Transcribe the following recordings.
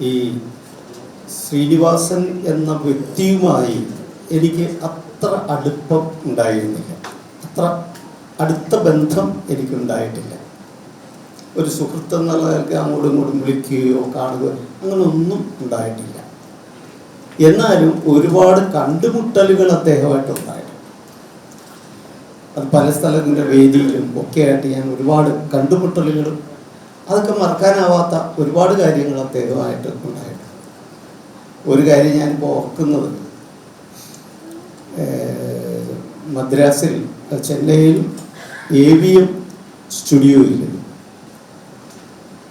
ഈ ശ്രീനിവാസൻ എന്ന വ്യക്തിയുമായി എനിക്ക് അത്ര അടുപ്പം ഉണ്ടായിരുന്നില്ല, അത്ര അടുത്ത ബന്ധം എനിക്കുണ്ടായിട്ടില്ല. ഒരു സുഹൃത്ത് എന്നുള്ള നിലയ്ക്ക് അങ്ങോട്ടും ഇങ്ങോട്ടും വിളിക്കുകയോ കാണുകയോ അങ്ങനെയൊന്നും ഉണ്ടായിട്ടില്ല. എന്നാലും ഒരുപാട് കണ്ടുമുട്ടലുകൾ അദ്ദേഹമായിട്ട് ഉണ്ടായിട്ടുണ്ട്. അത് പല സ്ഥലങ്ങളുടെ വേദിയിലും ഒക്കെ ആയിട്ട് ഞാൻ ഒരുപാട് കണ്ടുമുട്ടലുകളും അതൊക്കെ മറക്കാനാവാത്ത ഒരുപാട് കാര്യങ്ങൾ അദ്ദേഹമായിട്ട് ഉണ്ടായിട്ടുണ്ട്. ഒരു കാര്യം ഞാനിപ്പോൾ ഓർക്കുന്നത്, മദ്രാസിൽ ചെന്നൈയിൽ AVM സ്റ്റുഡിയോയിൽ,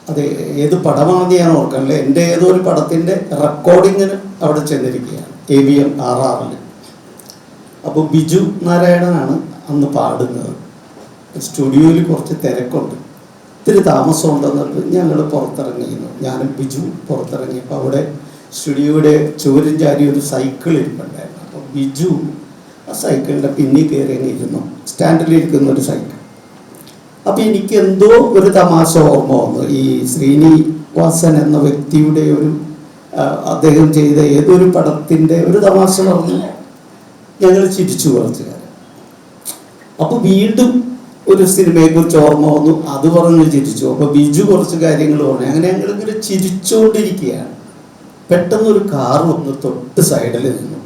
അത് ഏത് പടമാണെന്ന് ഞാൻ ഓർക്കണില്ല, എൻ്റെ ഏതോ ഒരു പടത്തിൻ്റെ റെക്കോർഡിങ്ങിന് അവിടെ ചെന്നിരിക്കുകയാണ് AVM RR. അപ്പോൾ ബിജു നാരായണനാണ് അന്ന് പാടുന്നത്. സ്റ്റുഡിയോയിൽ കുറച്ച് തിരക്കുണ്ട്, ഇത്തിരി താമസമുണ്ടെന്നിട്ട് ഞങ്ങൾ പുറത്തിറങ്ങിയിരുന്നു. ഞാനും ബിജു പുറത്തിറങ്ങിയപ്പോൾ അവിടെ സ്റ്റുഡിയോയുടെ ചുവരും ചാരി ഒരു സൈക്കിൾ ഇരിപ്പുണ്ടായിരുന്നു. അപ്പോൾ ബിജു ആ സൈക്കിളിൻ്റെ പിന്നിൽ കയറി ഇരുന്നു, സ്റ്റാൻഡിലിരിക്കുന്ന ഒരു സൈക്കിൾ. അപ്പം എനിക്ക് എന്തോ ഒരു തമാശ ഓർമ്മ വന്നു. ഈ ശ്രീനിവാസൻ എന്ന വ്യക്തിയുടെ അദ്ദേഹം ചെയ്ത ഏതൊരു പടത്തിൻ്റെ ഒരു തമാശ പറഞ്ഞു. ഞങ്ങൾ ചിരിച്ചു കുറച്ച് കാലം. അപ്പോൾ വീണ്ടും ഒരു സിനിമയെക്കുറിച്ച് ഓർമ്മ വന്നു, അത് പറഞ്ഞ് ചിരിച്ചു. അപ്പോൾ ബിജു കുറച്ച് കാര്യങ്ങൾ പറഞ്ഞു. അങ്ങനെ ഞങ്ങളിങ്ങനെ ചിരിച്ചുകൊണ്ടിരിക്കുകയാണ്. പെട്ടെന്നൊരു കാർ വന്ന് തൊട്ട് സൈഡിൽ നിന്നു.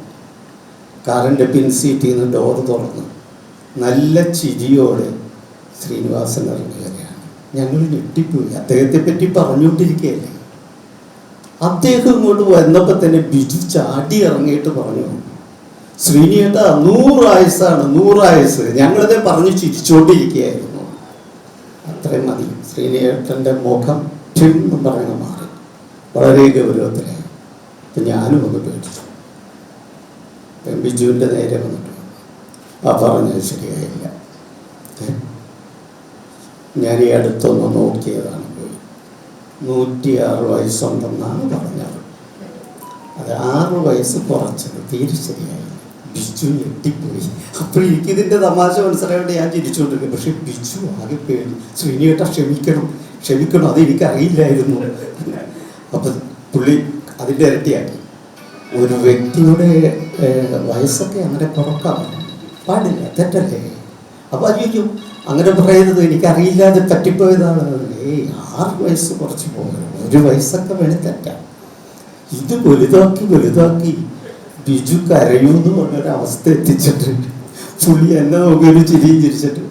കാറിൻ്റെ പിൻ സീറ്റിൽ നിന്ന് ഡോർ തുറന്നു. നല്ല ചിരിയോടെ ശ്രീനിവാസൻ ഇറങ്ങുകയാണ്. ഞങ്ങൾ ഞെട്ടിപ്പോയി. അദ്ദേഹത്തെ പറ്റി പറഞ്ഞുകൊണ്ടിരിക്കുകയല്ലേ. അദ്ദേഹം ഇങ്ങോട്ട് വന്നപ്പോൾ തന്നെ ബിജു ചാടി ഇറങ്ങിയിട്ട് പറഞ്ഞു, ശ്രീനിയേട്ടാ 100 ആയുസ്സാണ്, 100 ആയുസ്. ഞങ്ങളതേ പറഞ്ഞ് ചിരിച്ചുകൊണ്ടിരിക്കുകയായിരുന്നു. അത്രയും മതി. ശ്രീനിയേട്ടൻ്റെ മുഖം എന്ന് പറയുന്ന മാറി, വളരെ ഗൗരവത്തിലായി. അപ്പം ഞാനും ഒന്ന് പേടിച്ചു. ബിജുവിൻ്റെ നേരെ വന്നിട്ട് പറഞ്ഞത് ശരിയായില്ല, ഞാൻ ഈ അടുത്തൊന്ന് നോക്കിയതാണ്, പോയി 106 വയസ്സുണ്ടെന്നാണ് പറഞ്ഞത്. അത് 6 വയസ്സ് കുറച്ചത്, തീരെ ശരിയായില്ല. ബിജു ഞെട്ടിപ്പോയി. അപ്പോൾ എനിക്കിതിൻ്റെ തമാശ മനസ്സിലായിട്ട് ഞാൻ ചിരിച്ചുകൊണ്ടിരിക്കും. പക്ഷെ ബിജു ആകെ പേടി. ശ്രീനിയേട്ട ക്ഷമിക്കണം, അത് എനിക്കറിയില്ലായിരുന്നു. അപ്പം പുള്ളി അതിൻ്റെ ഇരട്ടിയാക്കി. ഒരു വ്യക്തിയുടെ വയസ്സൊക്കെ അങ്ങനെ കുറക്കാൻ പാടില്ല, തെറ്റല്ലേ? അപ്പോൾ അയ്യോ അങ്ങനെ പറയരുത്, എനിക്കറിയില്ലാതെ തട്ടിപ്പോയതാണ്. 6 വയസ്സ് കുറച്ച് പോകണം, 1 വയസ്സൊക്കെ വേണേൽ തെറ്റാം. ഇത് വലുതാക്കി ബിജു കരയൂന്ന് പറഞ്ഞൊരവസ്ഥ എത്തിച്ചിട്ട് പുള്ളി എന്നെ നോക്കിയൊരു ചിരിയും ചിരിച്ചിട്ട്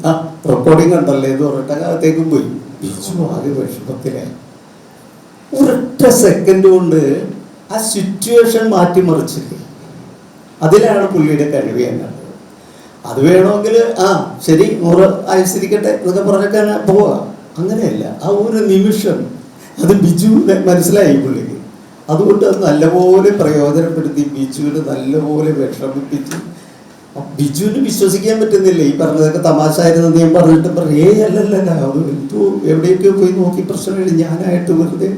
റെക്കോർഡിങ് കണ്ടല്ലേ എന്ന് പറഞ്ഞിട്ട് അകത്തേക്കും പോയി. ബിജു ആകെ വിഷമത്തിലായി. ഒരൊറ്റ സെക്കൻഡ് കൊണ്ട് ആ സിറ്റുവേഷൻ മാറ്റിമറിച്ചില്ലേ, അതിലാണ് പുള്ളിയുടെ കഴിവ് എന്നുള്ളത്. അത് വേണമെങ്കിൽ ശരി 100 ആയുസിരിക്കട്ടെ എന്നൊക്കെ പറഞ്ഞൊക്കെ പോവാം. അങ്ങനെയല്ല, ആ ഒരു നിമിഷം അത് ബിജുവിനെ മനസ്സിലായി പുള്ളിക്ക്. അതുകൊണ്ട് അത് നല്ലപോലെ പ്രയോജനപ്പെടുത്തി ബിജുവിനെ നല്ലപോലെ വിഷമിപ്പിച്ച്. ബിജുവിന് വിശ്വസിക്കാൻ പറ്റുന്നില്ല. ഈ പറഞ്ഞതൊക്കെ തമാശ ആയിരുന്നെന്ന് ഞാൻ പറഞ്ഞിട്ട് അല്ലല്ല, അത് എന്തോ എവിടെയൊക്കെ പോയി നോക്കി പ്രശ്നമില്ല, ഞാനായിട്ട് വെറുതെ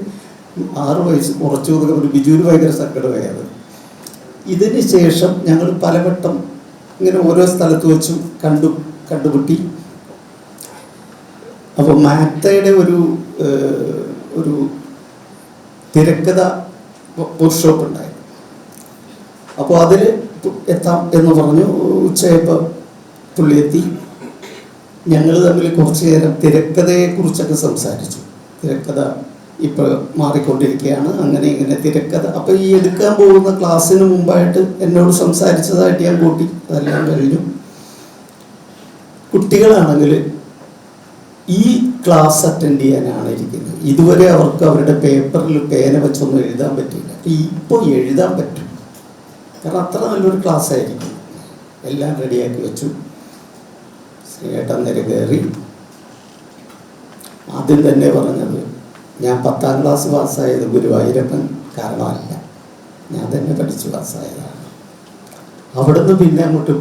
6 വയസ്സ് കുറച്ചു കൊടുക്കുമ്പോൾ ബിജുവിന് ഭയങ്കര സങ്കടമായത്. ഇതിന് ശേഷം ഞങ്ങൾ പലവട്ടം ഇങ്ങനെ ഓരോ സ്ഥലത്ത് വെച്ചും കണ്ടുമുട്ടി. അപ്പോൾ മാത്തയുടെ ഒരു തിരക്കഥ വർക്ക്ഷോപ്പ് ഉണ്ടായിരുന്നു. അപ്പോൾ അതിൽ എത്താം എന്ന് പറഞ്ഞു. ഉച്ചയായപ്പോൾ പുള്ളി എത്തി. ഞങ്ങൾ തമ്മിൽ കുറച്ച് നേരം തിരക്കഥയെക്കുറിച്ചൊക്കെ സംസാരിച്ചു. തിരക്കഥ ഇപ്പോൾ മാറിക്കൊണ്ടിരിക്കുകയാണ്, അങ്ങനെ ഇങ്ങനെ തിരക്കഥ. അപ്പോൾ ഈ എടുക്കാൻ പോകുന്ന ക്ലാസ്സിന് മുമ്പായിട്ട് എന്നോട് സംസാരിച്ചതായിട്ട് ഞാൻ കൂട്ടി. അതെല്ലാം കഴിഞ്ഞു. കുട്ടികളാണെങ്കിൽ ഈ ക്ലാസ് അറ്റൻഡ് ചെയ്യാനാണ് ഇരിക്കുന്നത്. ഇതുവരെ അവർക്ക് അവരുടെ പേപ്പറിൽ പേന വെച്ചൊന്നും എഴുതാൻ പറ്റില്ല. ഇപ്പോൾ എഴുതാൻ പറ്റും, കാരണം അത്ര നല്ലൊരു ക്ലാസ് ആയിരിക്കും. എല്ലാം റെഡിയാക്കി വെച്ചു. ശ്രീയേട്ടൻ നേരെ കയറി. ആദ്യം തന്നെ പറഞ്ഞത്, ഞാൻ 10ാം ക്ലാസ് പാസ്സായത് ഗുരുവായൂരപ്പൻ കാരണമല്ല, ഞാൻ തന്നെ പഠിച്ച് പാസ്സായതാണ്. അവിടുന്ന് പിന്നെ അങ്ങോട്ട്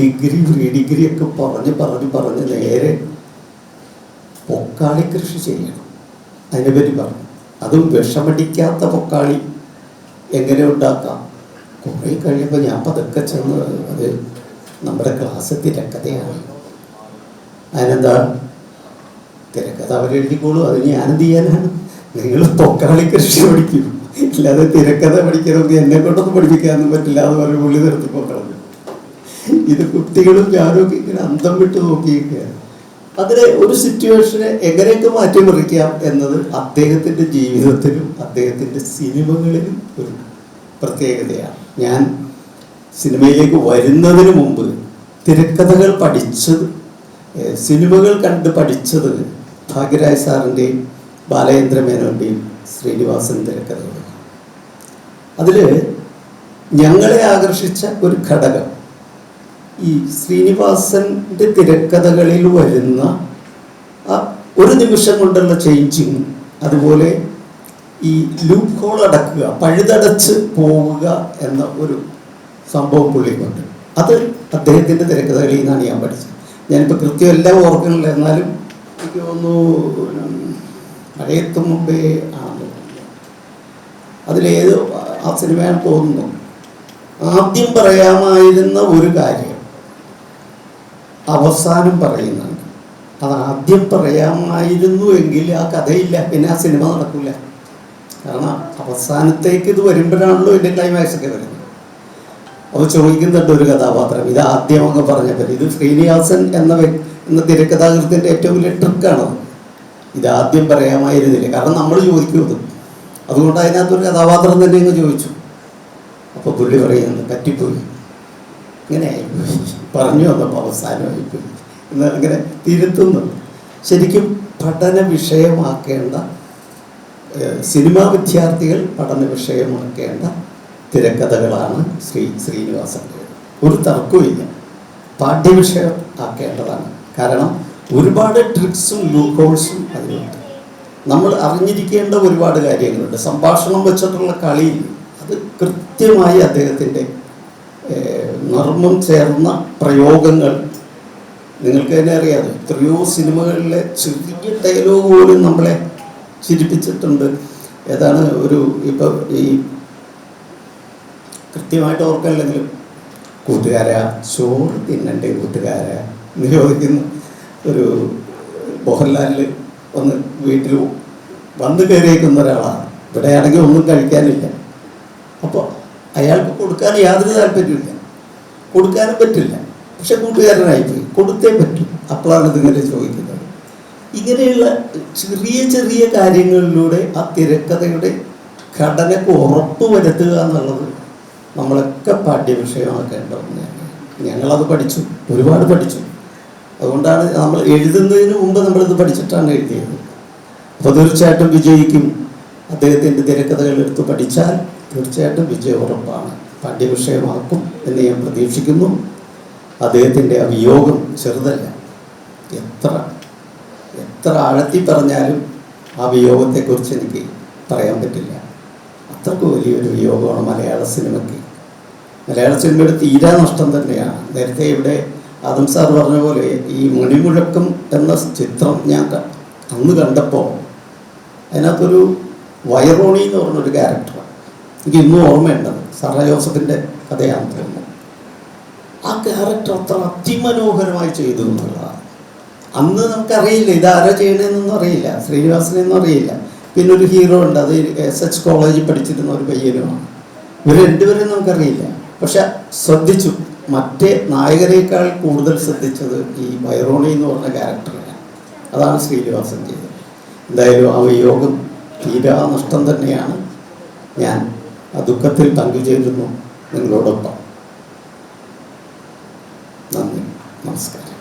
ഡിഗ്രി പ്രീ ഡിഗ്രി ഒക്കെ പറഞ്ഞ് നേരെ പൊക്കാളി കൃഷി ചെയ്യണം, അതിനെപ്പറ്റി പറഞ്ഞു. അതും വിഷമടിക്കാത്ത പൊക്കാളി എങ്ങനെ ഉണ്ടാക്കാം. കുറേ കഴിയുമ്പോൾ ഞാൻ പതുക്കെ ചെന്ന്, അത് നമ്മുടെ ക്ലാസ് തിരക്കഥയാണ്, അതിനെന്താ തിരക്കഥ അവരെഴുതിക്കോളൂ, അതിന് ഞാനെന്ത് ചെയ്യാനാണ്, നിങ്ങൾ പൊക്കാളി കൃഷി പഠിക്കും, അല്ലാതെ തിരക്കഥ പഠിക്കണമെങ്കിൽ എന്നെ കൊണ്ടൊന്നും പഠിപ്പിക്കാനൊന്നും പറ്റില്ല എന്ന് പറഞ്ഞ് പുള്ളി നിർത്തിപ്പോ കളഞ്ഞു. ഇത് കുട്ടികളും ഞാനും ഒക്കെ ഇങ്ങനെ അന്തം വിട്ട് നോക്കിയിരിക്കുകയാണ്. അതിലെ ഒരു സിറ്റുവേഷനെ എങ്ങനെയൊക്കെ മാറ്റിമറിക്കാം എന്നത് അദ്ദേഹത്തിൻ്റെ ജീവിതത്തിലും അദ്ദേഹത്തിൻ്റെ സിനിമകളിലും ഒരു പ്രത്യേകതയാണ്. ഞാൻ സിനിമയിലേക്ക് വരുന്നതിന് മുമ്പ് തിരക്കഥകൾ പഠിച്ചത്, സിനിമകൾ കണ്ട് പഠിച്ചത് ഭാഗ്യരാജ് സാറിൻ്റെയും ബാലചന്ദ്ര മേനോൻ്റെയും ശ്രീനിവാസൻ തിരക്കഥകൾ. അതിൽ ഞങ്ങളെ ആകർഷിച്ച ഒരു ഘടകം ഈ ശ്രീനിവാസൻ്റെ തിരക്കഥകളിൽ വരുന്ന ഒരു നിമിഷം കൊണ്ടുള്ള ചേഞ്ചിങ്, അതുപോലെ ഈ ലൂപ്പ് ഹോൾ അടക്കുക, പഴുതടച്ച് പോവുക എന്ന ഒരു സംഭവം പുള്ളിക്കുണ്ട്. അത് അദ്ദേഹത്തിൻ്റെ തിരക്കഥകളിൽ നിന്നാണ് ഞാൻ പഠിച്ചത്. ഞാനിപ്പോൾ കൃത്യം എല്ലാം ഓർക്കുന്നില്ല, എന്നാലും എനിക്ക് തോന്നുന്നു മഴയത്തും മുമ്പേ ആണെന്ന് തോന്നുന്നു. അതിലേത് ആ സിനിമയാണ് തോന്നുന്നു, ആദ്യം പറയാമായിരുന്ന ഒരു കാര്യം അവസാനം പറയുന്നുണ്ട്. അത് ആദ്യം പറയാമായിരുന്നു എങ്കിൽ ആ കഥയില്ല, പിന്നെ ആ സിനിമ നടക്കില്ല. കാരണം അവസാനത്തേക്ക് ഇത് വരുമ്പോഴാണല്ലോ ഇതിൻ്റെ ക്ലൈമാക്സ് ഒക്കെ വരുന്നത്. അപ്പോൾ ചോദിക്കുന്നുണ്ട് ഒരു കഥാപാത്രം, ഇത് ആദ്യമൊക്കെ പറഞ്ഞപ്പോൾ ഇത് ശ്രീനിവാസൻ എന്ന തിരക്കഥാകൃത്തിൻ്റെ ഏറ്റവും വലിയ ട്രിക്കാണ്. ഇത് ആദ്യം പറയാമായിരുന്നില്ല, കാരണം നമ്മൾ ചോദിക്കുന്നത്. അതുകൊണ്ട് അതിനകത്തൊരു കഥാപാത്രം തന്നെ അങ്ങ് ചോദിച്ചു. അപ്പോൾ പുള്ളി പറയുന്നത് പറ്റിപ്പോയി, ഇങ്ങനെ ആയിപ്പോയി, പറഞ്ഞു വന്നപ്പോൾ അവസാനമായിപ്പോയി എന്നിങ്ങനെ തിരുത്തുന്നുണ്ട്. ശരിക്കും പഠന വിഷയമാക്കേണ്ട, സിനിമാ വിദ്യാർത്ഥികൾ പഠന വിഷയമാക്കേണ്ട തിരക്കഥകളാണ് ശ്രീനിവാസൻ്റെ. ഒരു തർക്കവുമില്ല, പാഠ്യവിഷയം ആക്കേണ്ടതാണ്. കാരണം ഒരുപാട് ട്രിക്സും ലൂപ്ഹോൾസും അതിലുണ്ട്. നമ്മൾ അറിഞ്ഞിരിക്കേണ്ട ഒരുപാട് കാര്യങ്ങളുണ്ട്. സംഭാഷണം വെച്ചിട്ടുള്ള കളി, അത് കൃത്യമായി അദ്ദേഹത്തിൻ്റെ നർമ്മം ചേർന്ന പ്രയോഗങ്ങൾ നിങ്ങൾക്ക് തന്നെ അറിയാതെ എത്രയോ സിനിമകളിലെ ചെറിയ ഡയലോഗ് പോലും നമ്മളെ ചിരിപ്പിച്ചിട്ടുണ്ട്. ഏതാണ് ഒരു ഇപ്പോൾ ഈ കൃത്യമായിട്ട് ഓർക്കല്ലെങ്കിലും കൂട്ടുകാരാ ചോറ് തിന്നണ്ടേ കൂട്ടുകാരാ എന്ന് ചോദിക്കുന്ന ഒരു മോഹൻലാലിൽ ഒന്ന് വീട്ടിൽ വന്ന് കയറിയേക്കുന്ന ഒരാളാണ്. ഇവിടെയാണെങ്കിൽ ഒന്നും കഴിക്കാനില്ല. അപ്പോൾ അയാൾക്ക് കൊടുക്കാൻ യാതൊരു താല്പര്യമില്ല, കൊടുക്കാനും പറ്റില്ല. പക്ഷെ കൂട്ടുകാരനായിപ്പോയി, കൊടുത്തേ പറ്റും. അപ്പോഴാണ് ഇതിങ്ങനെ ചോദിക്കുന്നത്. ഇങ്ങനെയുള്ള ചെറിയ ചെറിയ കാര്യങ്ങളിലൂടെ ആ തിരക്കഥയുടെ ഘടനക്ക് ഉറപ്പ് വരുത്തുക എന്നുള്ളത് നമ്മളൊക്കെ പാഠ്യവിഷയമാക്കേണ്ട ഒന്നാണ്. ഞങ്ങളത് പഠിച്ചു, ഒരുപാട് പഠിച്ചു. അതുകൊണ്ടാണ് നമ്മൾ എഴുതുന്നതിന് മുമ്പ് നമ്മളിത് പഠിച്ചിട്ടാണ് എഴുതിയത്. അപ്പോൾ തീർച്ചയായിട്ടും വിജയിക്കും. അദ്ദേഹത്തിൻ്റെ തിരക്കഥകൾ എടുത്ത് പഠിച്ചാൽ തീർച്ചയായിട്ടും വിജയം ഉറപ്പാണ്. പാഠ്യവിഷയമാക്കും എന്ന് ഞാൻ പ്രതീക്ഷിക്കുന്നു. അദ്ദേഹത്തിൻ്റെ ആ വിയോഗം ചെറുതല്ല. എത്ര ആഴത്തി പറഞ്ഞാലും ആ വിയോഗത്തെക്കുറിച്ച് എനിക്ക് പറയാൻ പറ്റില്ല. അത്രക്ക് വലിയൊരു വിയോഗമാണ് മലയാള സിനിമയ്ക്ക്. മലയാള സിനിമയുടെ തീരാ നഷ്ടം തന്നെയാണ്. നേരത്തെ ഇവിടെ ആദം സാർ പറഞ്ഞ പോലെ ഈ മണിമുഴക്കം എന്ന ചിത്രം ഞാൻ അന്ന് കണ്ടപ്പോൾ അതിനകത്തൊരു വയറോണി എന്ന് പറഞ്ഞൊരു ക്യാരക്ടറാണ് എനിക്ക് ഇന്നും ഓർമ്മയുണ്ടത്. സാറ ജോസഫിൻ്റെ കഥയാണെന്ന് തോന്നുന്നു. ആ ക്യാരക്ടർ അത്ര അതിമനോഹരമായി ചെയ്തു എന്നുള്ളതാണ്. അന്ന് നമുക്കറിയില്ല ഇതാരാ ചെയ്യണമെന്നൊന്നും അറിയില്ല, ശ്രീനിവാസനെന്നും അറിയില്ല. പിന്നെ ഒരു ഹീറോ ഉണ്ട്, അത് SH കോളേജിൽ പഠിച്ചിരുന്ന ഒരു പയ്യനുമാണ്. ഇവർ രണ്ടുപേരും നമുക്കറിയില്ല. പക്ഷെ ശ്രദ്ധിച്ചു, മറ്റേ നായകനേക്കാൾ കൂടുതൽ ശ്രദ്ധിച്ചത് ഈ വൈറോണി എന്ന് പറഞ്ഞ ക്യാരക്ടറാണ്. അതാണ് ശ്രീനിവാസൻ ചെയ്തത്. എന്തായാലും ആ വിയോഗം തീരാ നഷ്ടം തന്നെയാണ്. ഞാൻ ആ ദുഃഖത്തിൽ പങ്കുചേരുന്നു നിങ്ങളോടൊപ്പം. നന്ദി, നമസ്കാരം.